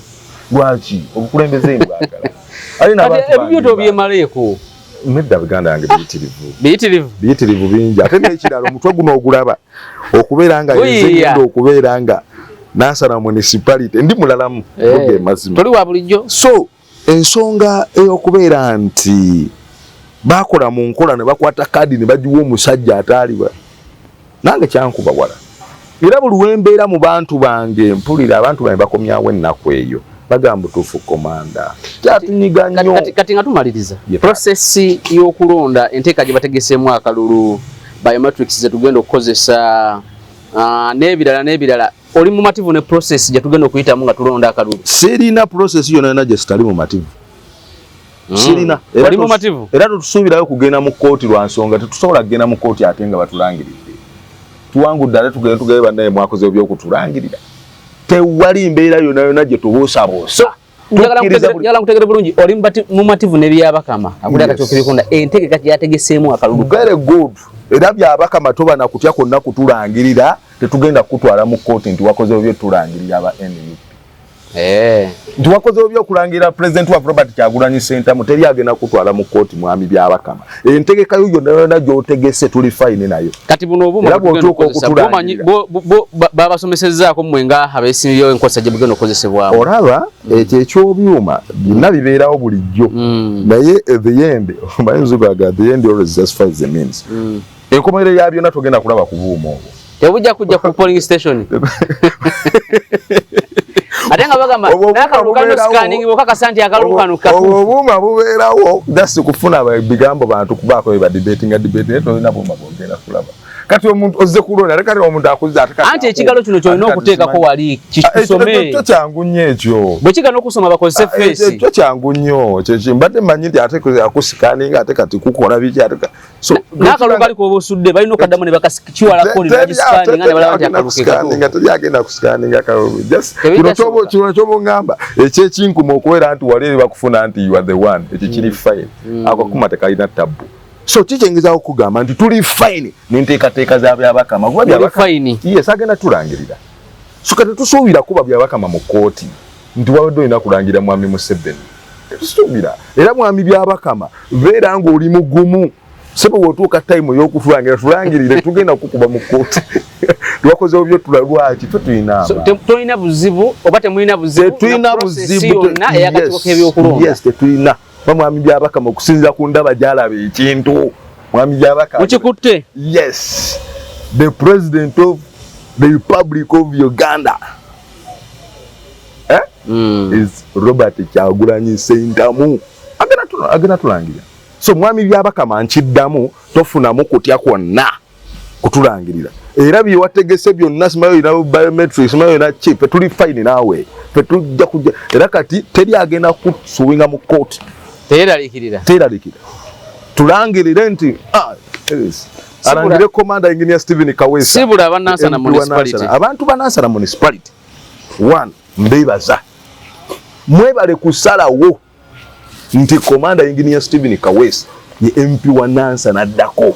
lwaki obukulembeze bwagala ebibyo tobyemaleeko nedda biganda yange biyitirivu bingi ate n'ekirala omutwe guno ogulaba okubeera nga yezegenda okubeera nga Nansana municipality ndi mulalamu oge mazima toli wa bulijjo so ensonga ey'okubeera nti bakola mu nkola ne bakwata kadi ne bagiwa omusajja ataaliwa nange kyankuba wala era buli wembeera mu bantu bange mpulira abantu bange bakomyawo ennaku eyo bagamba tufu komanda kyatunyiga nnyo kati nga tumaliriza process y'okulonda enteeka gye bategeseemu akalulu biometrics ze tugenda okukozesa n'ebirala oli mu mativu ne process gye tugenda okuyitamu nga tulonda akalulu sirina process yonna gye sitali mu mativu sirina oli mu mativu era tusuubirayo kugenda mu kkooti lwa nsonga tetusobola kugenda mu kkooti ate nga batulangiridde tuwangudde ate tugende bannaye mwakoze ebyokutulangirira tewali mbeera yonna gye tubuusaboosa njagala nkutegere bulungi oli mu mativu ne byabakama akuli akatyoka ebikonda entegeka gyategeseemu akalulu very good era byabakama toba na kutya kwonna kutulangirira tetugenda kutwala mu kkooti nti wakoze byetulangirira aba NUP nti wakoze byokulangirira president wa Robert Kyagulanyi Center muteri agenda kutwala mu kkooti mwami byabakama entegeka yo yonna gy'otegese tuli fine nayo kati buno obuma babasomesezzaako mmwe nga abeesimbyewo enkozesa gye bugenda okukozesebwamu olaba ekyo ekyobyuma byonna bibeerawo bulijjo naye at the end bayinzugaga the end always justifies the means enkomerero ya byonna togenda kulaba ku buuma obwo tebujja kujja ku polling station ate nga bagamba n'akalulu kalina scanning bw'okakasa nti akalulu kano obuuma bubeerawo just kufuna bigambo bantu kubaako bye badebatinga naye tolina buuma bwogenda kulaba kati omuntu ozze kulonda ate kati omuntu akuza anti ekigalo kino kyolina okuteekako wali kisome ekyo kyangu nnyo ekyo bwe kigana okusoma bakozese feesi ekyo kyangu nnyo kyekyo mbadde mmanyi nti ate akusikaninga ate kati kukola biki ate n'akalulu kaliko oba osudde balina okaddamu ne bakakiwalako ne bagisikaninga ne balaba nti akalulu kekatuufu teri agenda kusikaninga akalulu kino ky'obuŋŋamba ekyekinkuma okubeera nti wali eri bakufuna nti you are the one ekyo kiri fine akakuma tekalina tabbu so kikyengeza okugamba nti tuli fine n'enteekateeka za byabakama kuba byabakama yes agenda tulangirira so kati tusuubira kuba byabakama mu kkooti nti wabadde olina kulangirira mwami Museveni tetusuubira era mwami byabakama beera ng'oli mugumu sebe wotuuka time y'okutulangira tulangirire tugenda kukuba mu kkooti twakozeho byotula lwaki fe tulina tolina buzibu oba temulina buzibu tetulina buzibu yonna eyakatiko k'ebyokulonda yes tetulina mwami byabakama okusinziira ku ndaba gyalaba ekintu mwami byabakama mukikutte yes the president of the Republic of Uganda is Robert Kyagulanyi Ssentamu agenda tulangirira so mwami byabakama nkiddamu tofunamu kutya kwonna kutulangirira era byewategese byonna simayo ina biometrics simayo ina chip tuli fine nawe tujja kujja era kati teri agenda kusuwinga mu court teralikirira tulangirire nti alangire commander engineer Stephen Kawesa sibula abanansana municipality abantu banansana municipality one mbebaza mwebale kusalawo nti commander engineer Stephen Kawesa ye MP wa Nansana addako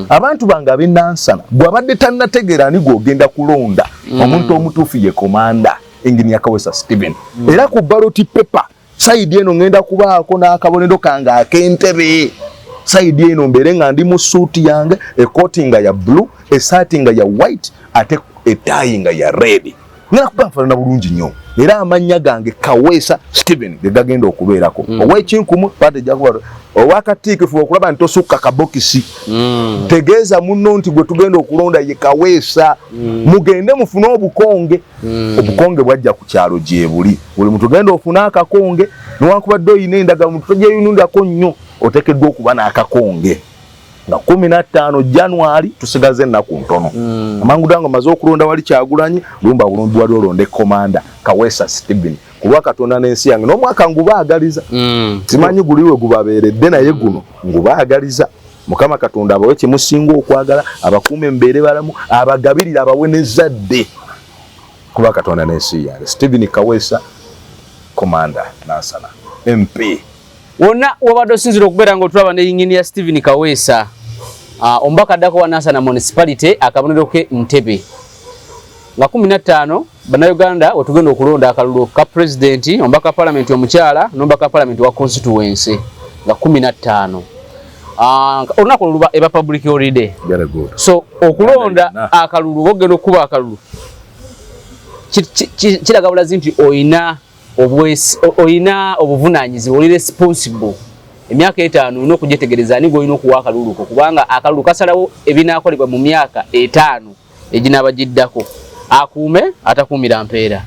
abantu bange ab'Nansana gwabadde tannategeera ani gwogenda kulonda omuntu omutuufu ye commander engineer Kawesa Stephen era ku ballot paper side eno ngenda kubaako n'akabonero kange ak'entebe side eno mbeere nga ndi mu suuti yange ekooti nga ya blue esaati nga ya white ate etaayi nga ya red ngenda kuba nfaanana bulungi nnyo era amannya gange Kawesa Stephen ge gagenda okubeerako ow'ekinkumu pate jakuba owakatiikifu okulaba nti tosukka kabokisi tegeeza munno nti gwe tugenda okulonda ye Kawesa mugende mufune obukonge obukonge bwajja ku kyalo gye buli muntu genda ofuna akakonge newankubadde oyina endagala muntu togyeyunundako nnyo oteekeddwa okuba n'akakonge nga 15 January tusigaze ennaku ntono amangu dango maze okulonda wali Kyagulanyi lumba bulungi wali olonde komanda Kawesa Stephen kulwa Katonda n'ensi yange n'omwaka ngubaagaliza simanyi guliwe gubabeeredde naye guno ngubaagaliza Mukama Katonda abawe kimusinga okwagala abakuume mbeere balamu abagabirira abawe n'ezzadde kulwa Katonda n'ensi yange Stephen Kawesa komanda Nansana MP wonna wabadde osinzira okubeera ng'otulaba ne Engineer Stephen Kaweesa omubaka addako wa Nansana Municipality akabonero ke Ntebe nga 15 bannayuganda wetugenda okulonda akalulu ka president omubaka parliament omukyala n'omubaka parliament wa constituency nga 15 olunaku luba eba public holiday. So okulonda akalulu ogenda okuba akalulu kiraga bulazi nti oyina obuvunaanyizibwa oli responsible emyaka 5 n'okugyetegereza ani gw'olina okuwa akalulu ko kubanga akalulu kasalawo ebinaakolebwa mu myaka 5 eginaaba giddako akuume atakuumira mpeera.